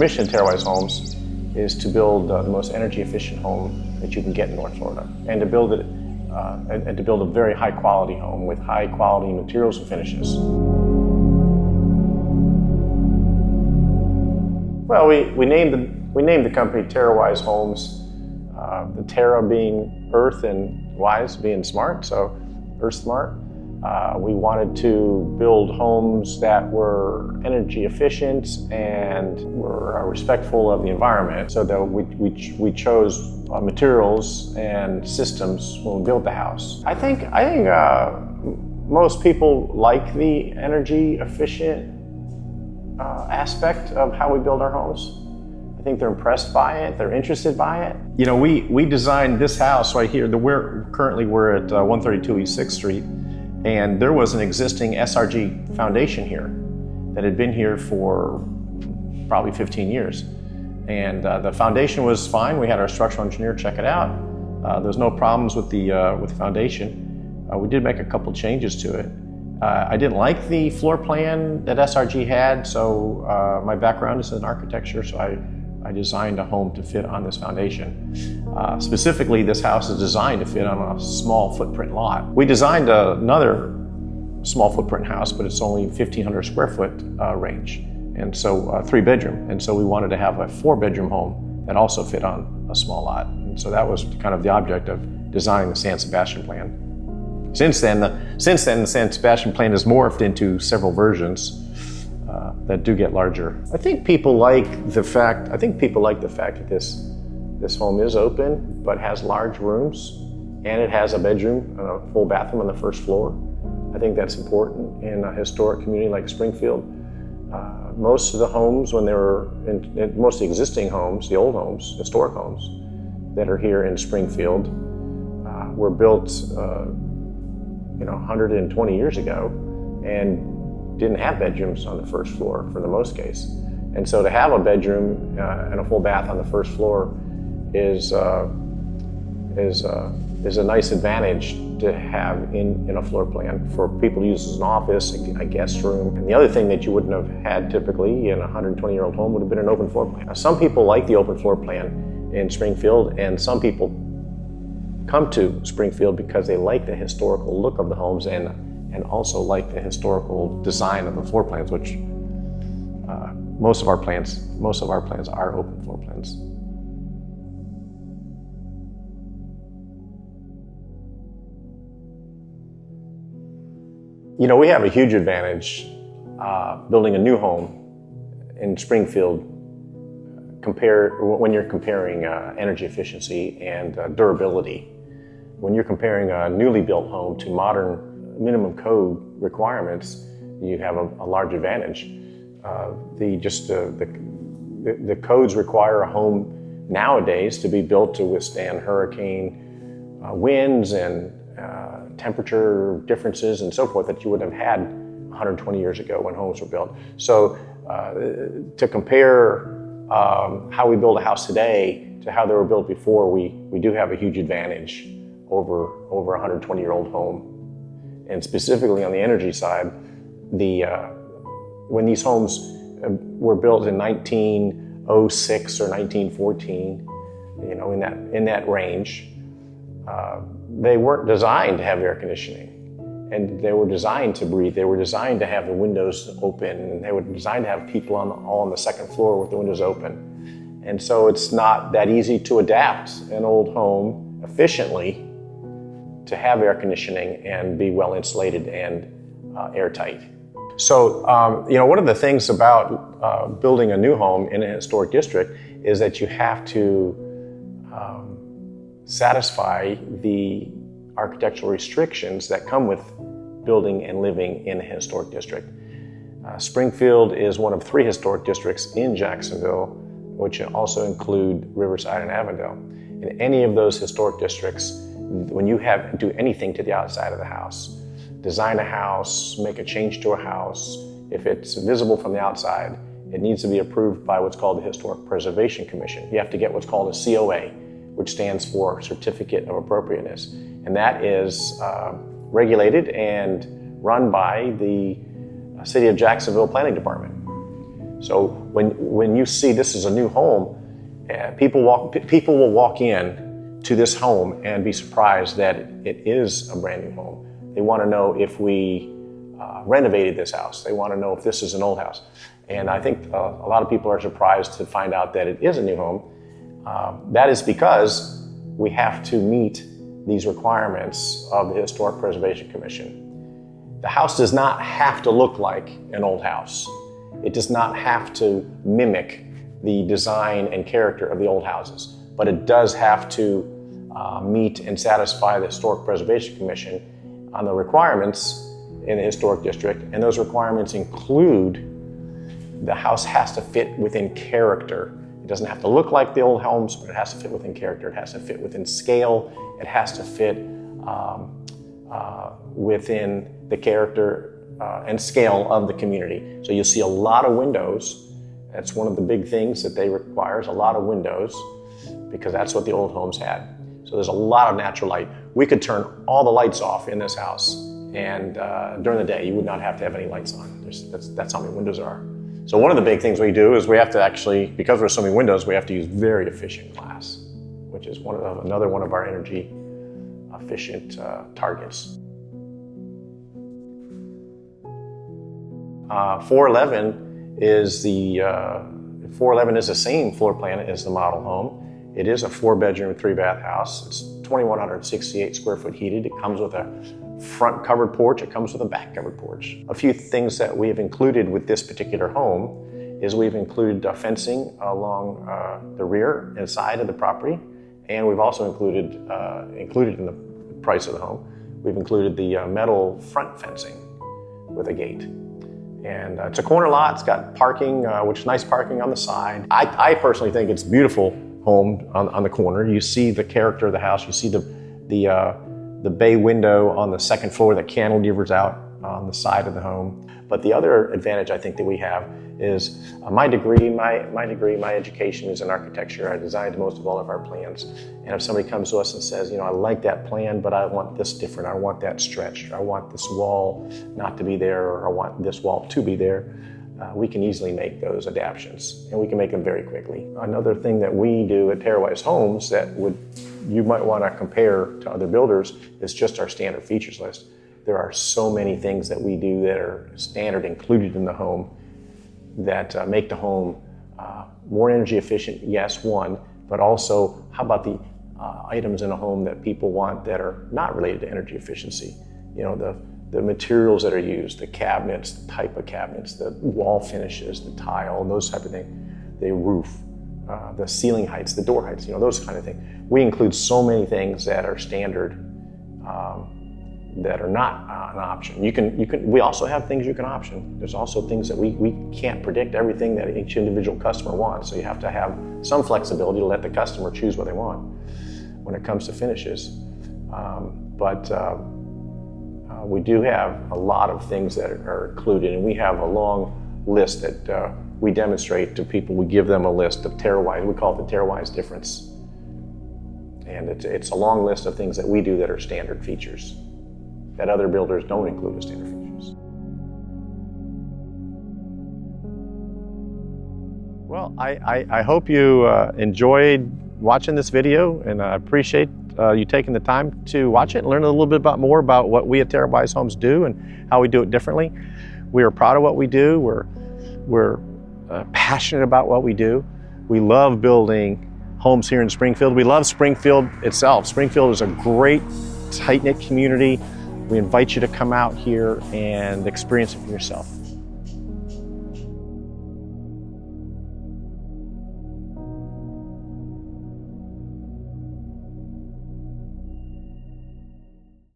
mission at Terrawise Homes is to build the most energy efficient home that you can get in North Florida, and to build it and to build a very high quality home with high quality materials and finishes. Well, we named the company Terrawise Homes. The Terra being earth and wise being smart, so earth smart. We wanted to build homes that were energy efficient and were respectful of the environment, so that we chose materials and systems when we built the house. I think most people like the energy efficient aspect of how we build our homes. I think they're impressed by it, they're interested by it. You know, we designed this house right here. Currently we're at 132 East 6th Street, and there was an existing SRG foundation here that had been here for probably 15 years. And the foundation was fine. We had our structural engineer check it out. There's no problems with the foundation. We did make a couple changes to it. I didn't like the floor plan that SRG had, so my background is in architecture, so I designed a home to fit on this foundation. Specifically, this house is designed to fit on a small footprint lot. We designed another small footprint house, but it's only 1,500 square foot range, and so 3-bedroom. And so we wanted to have a 4-bedroom home that also fit on a small lot. And so that was kind of the object of designing the San Sebastian plan. Since then, the San Sebastian plan has morphed into several versions that do get larger. I think people like the fact that this home is open, but has large rooms, and it has a bedroom and a full bathroom on the first floor. I think that's important in a historic community like Springfield. Most of the homes, when they were most of the existing homes, the old homes, historic homes that are here in Springfield, were built 120 years ago and didn't have bedrooms on the first floor for the most case. And so to have a bedroom and a full bath on the first floor is a nice advantage to have in a floor plan for people to use as an office, a guest room. And the other thing that you wouldn't have had typically in a 120-year-old home would have been an open floor plan. Now, some people like the open floor plan in Springfield, and some people come to Springfield because they like the historical look of the homes and also like the historical design of the floor plans, which most of our plans are open floor plans. You know, we have a huge advantage building a new home in Springfield when you're comparing energy efficiency and durability. When you're comparing a newly built home to modern minimum code requirements, you have a large advantage. The codes require a home nowadays to be built to withstand hurricane winds and temperature differences and so forth that you would have had 120 years ago when homes were built. So to compare how we build a house today to how they were built before, we do have a huge advantage over a 120-year-old home. And specifically on the energy side, when these homes were built in 1906 or 1914, in that range, they weren't designed to have air conditioning, and they were designed to breathe. They were designed to have the windows open, and they were designed to have people all on the second floor with the windows open. And so it's not that easy to adapt an old home efficiently to have air conditioning and be well insulated and airtight. So, one of the things about building a new home in a historic district is that you have to satisfy the architectural restrictions that come with building and living in a historic district. Springfield is one of 3 historic districts in Jacksonville, which also include Riverside and Avondale. In any of those historic districts, when you do anything to the outside of the house, design a house, make a change to a house, if it's visible from the outside, it needs to be approved by what's called the Historic Preservation Commission. You have to get what's called a COA, which stands for Certificate of Appropriateness. And that is regulated and run by the City of Jacksonville Planning Department. So when you see this is a new home, people will walk in to this home and be surprised that it is a brand new home. They want to know if we renovated this house. They want to know if this is an old house. And I think a lot of people are surprised to find out that it is a new home. That is because we have to meet these requirements of the Historic Preservation Commission. The house does not have to look like an old house. It does not have to mimic the design and character of the old houses, but it does have to meet and satisfy the Historic Preservation Commission on the requirements in the historic district, and those requirements include the house has to fit within character. It doesn't have to look like the old homes, but it has to fit within character. It has to fit within scale. It has to fit within the character and scale of the community. So you'll see a lot of windows. That's one of the big things that they require is a lot of windows, because that's what the old homes had. So there's a lot of natural light. We could turn all the lights off in this house, and during the day you would not have to have any lights on. That's how many windows there are. So one of the big things we do is we have to actually, because there's so many windows, we have to use very efficient glass, which is another one of our energy efficient targets. 411 is the same floor plan as the model home. It is a 4-bedroom, 3-bath house. It's 2,168 square foot heated. It comes with a front covered porch. It comes with a back covered porch. A few things that we have included with this particular home is we've included fencing along the rear and side of the property, and we've also included in the price of the home, we've included the metal front fencing with a gate. And it's a corner lot. It's got parking, which is nice parking on the side. I personally think it's a beautiful home on the corner. You see the character of the house. You see the bay window on the second floor that cantilevers out on the side of the home. But the other advantage I think that we have is my education is in architecture. I designed most of all of our plans. And if somebody comes to us and says, I like that plan, but I want this different. I want that stretched. I want this wall not to be there, or I want this wall to be there. We can easily make those adaptations, and we can make them very quickly. Another thing that we do at Terrawise Homes that you might want to compare to other builders is just our standard features list. There are so many things that we do that are standard included in the home that make the home more energy efficient, yes, one, but also how about the items in a home that people want that are not related to energy efficiency? The materials that are used, the cabinets, the type of cabinets, the wall finishes, the tile, those type of things, the roof, the ceiling heights, the door heights, those kind of things. We include so many things that are standard that are not an option. We also have things you can option. There's also things that we can't predict everything that each individual customer wants, so you have to have some flexibility to let the customer choose what they want when it comes to finishes. We do have a lot of things that are included, and we have a long list that we demonstrate to people. We give them a list of Terrawise. We call it the Terrawise difference. And it's a long list of things that we do that are standard features that other builders don't include as standard features. Well, I hope you enjoyed watching this video, and I appreciate you taking the time to watch it and learn a little bit more about what we at Terrawise Homes do and how we do it differently. We are proud of what we do. We're passionate about what we do. We love building homes here in Springfield. We love Springfield itself. Springfield is a great, tight-knit community. We invite you to come out here and experience it for yourself.